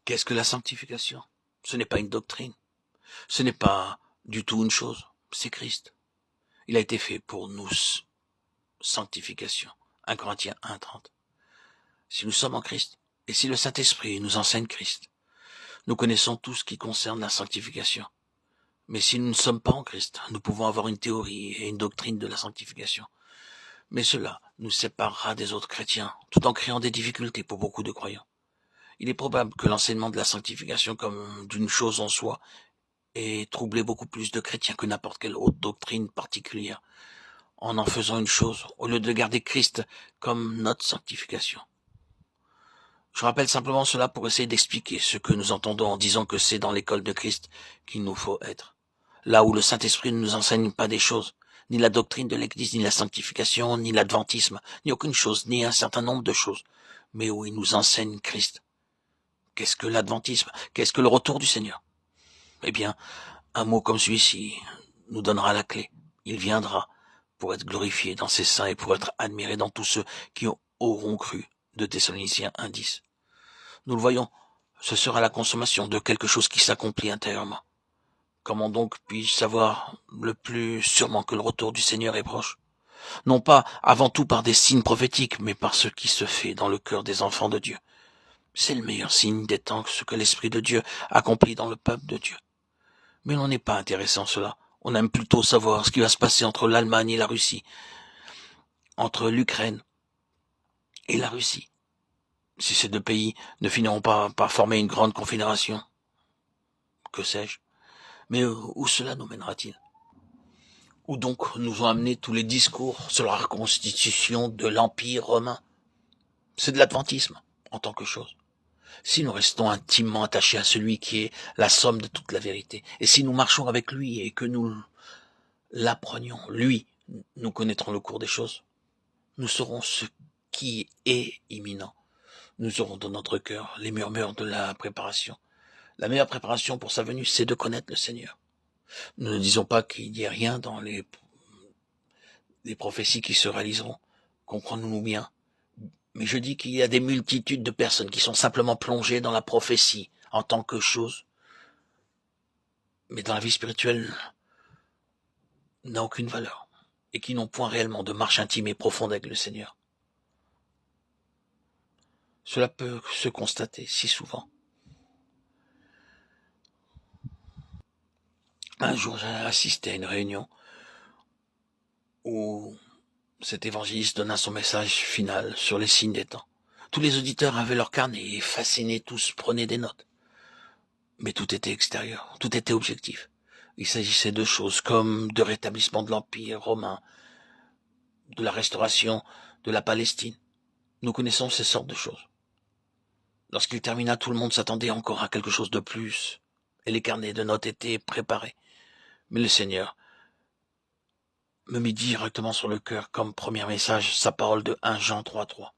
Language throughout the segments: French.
Qu'est-ce que la sanctification? Ce n'est pas une doctrine. Ce n'est pas du tout une chose. C'est Christ. Il a été fait pour nous. Sanctification. 1 Corinthiens 1:30. Si nous sommes en Christ, et si le Saint-Esprit nous enseigne Christ, nous connaissons tout ce qui concerne la sanctification. Mais si nous ne sommes pas en Christ, nous pouvons avoir une théorie et une doctrine de la sanctification. Mais cela nous séparera des autres chrétiens, tout en créant des difficultés pour beaucoup de croyants. Il est probable que l'enseignement de la sanctification comme d'une chose en soi ait troublé beaucoup plus de chrétiens que n'importe quelle autre doctrine particulière, en faisant une chose, au lieu de garder Christ comme notre sanctification. Je rappelle simplement cela pour essayer d'expliquer ce que nous entendons en disant que c'est dans l'école de Christ qu'il nous faut être. Là où le Saint-Esprit ne nous enseigne pas des choses, ni la doctrine de l'Église, ni la sanctification, ni l'adventisme, ni aucune chose, ni un certain nombre de choses, mais où il nous enseigne Christ. Qu'est-ce que l'adventisme? Qu'est-ce que le retour du Seigneur? Eh bien, un mot comme celui-ci nous donnera la clé. Il viendra pour être glorifié dans ses saints et pour être admiré dans tous ceux qui auront cru. De Thessaloniciens 1:10. Nous le voyons, ce sera la consommation de quelque chose qui s'accomplit intérieurement. Comment donc puis-je savoir le plus sûrement que le retour du Seigneur est proche? Non pas avant tout par des signes prophétiques, mais par ce qui se fait dans le cœur des enfants de Dieu. C'est le meilleur signe des temps que ce que l'Esprit de Dieu accomplit dans le peuple de Dieu. Mais l'on n'est pas intéressé en cela. On aime plutôt savoir ce qui va se passer entre l'Allemagne et la Russie, entre l'Ukraine et la Russie. Si ces deux pays ne finiront pas par former une grande confédération, que sais-je? Mais où cela nous mènera-t-il? Où donc nous ont amené tous les discours sur la reconstitution de l'Empire romain? C'est de l'adventisme en tant que chose. Si nous restons intimement attachés à celui qui est la somme de toute la vérité, et si nous marchons avec lui et que nous l'apprenions, lui, nous connaîtrons le cours des choses. Nous saurons ce qui est imminent. Nous aurons dans notre cœur les murmures de la préparation. La meilleure préparation pour sa venue, c'est de connaître le Seigneur. Nous ne disons pas qu'il n'y a rien dans les prophéties qui se réaliseront. Comprenons-nous bien. Mais je dis qu'il y a des multitudes de personnes qui sont simplement plongées dans la prophétie en tant que chose, mais dans la vie spirituelle n'a aucune valeur et qui n'ont point réellement de marche intime et profonde avec le Seigneur. Cela peut se constater si souvent. Un jour, j'ai assisté à une réunion où cet évangéliste donna son message final sur les signes des temps. Tous les auditeurs avaient leur carnet et fascinés, tous prenaient des notes. Mais tout était extérieur, tout était objectif. Il s'agissait de choses comme de rétablissement de l'Empire romain, de la restauration de la Palestine. Nous connaissons ces sortes de choses. Lorsqu'il termina, tout le monde s'attendait encore à quelque chose de plus, et les carnets de notes étaient préparés. Mais le Seigneur me mit directement sur le cœur comme premier message sa parole de 1 Jean 3:3.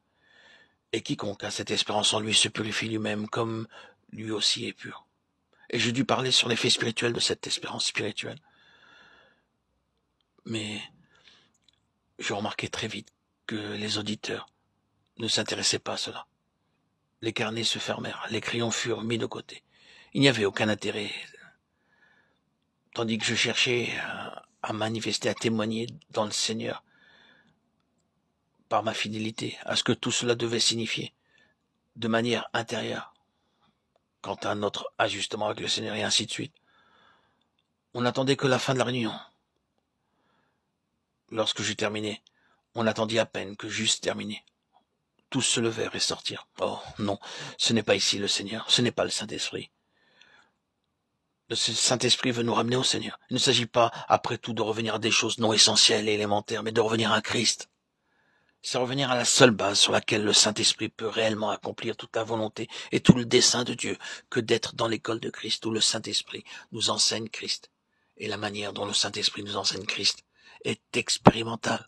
Et quiconque a cette espérance en lui se purifie lui-même comme lui aussi est pur. Et j'ai dû parler sur l'effet spirituel de cette espérance spirituelle. Mais je remarquai très vite que les auditeurs ne s'intéressaient pas à cela. Les carnets se fermèrent, les crayons furent mis de côté. Il n'y avait aucun intérêt. Tandis que je cherchais à manifester, à témoigner dans le Seigneur par ma fidélité à ce que tout cela devait signifier de manière intérieure quant à notre ajustement avec le Seigneur et ainsi de suite. On n'attendait que la fin de la réunion. Lorsque j'eus terminé, on attendit à peine que j'eusse terminé. Tous se levèrent et sortirent. Oh non, ce n'est pas ici le Seigneur, ce n'est pas le Saint-Esprit. Le Saint-Esprit veut nous ramener au Seigneur. Il ne s'agit pas, après tout, de revenir à des choses non essentielles et élémentaires, mais de revenir à Christ. C'est revenir à la seule base sur laquelle le Saint-Esprit peut réellement accomplir toute la volonté et tout le dessein de Dieu, que d'être dans l'école de Christ où le Saint-Esprit nous enseigne Christ. Et la manière dont le Saint-Esprit nous enseigne Christ est expérimentale.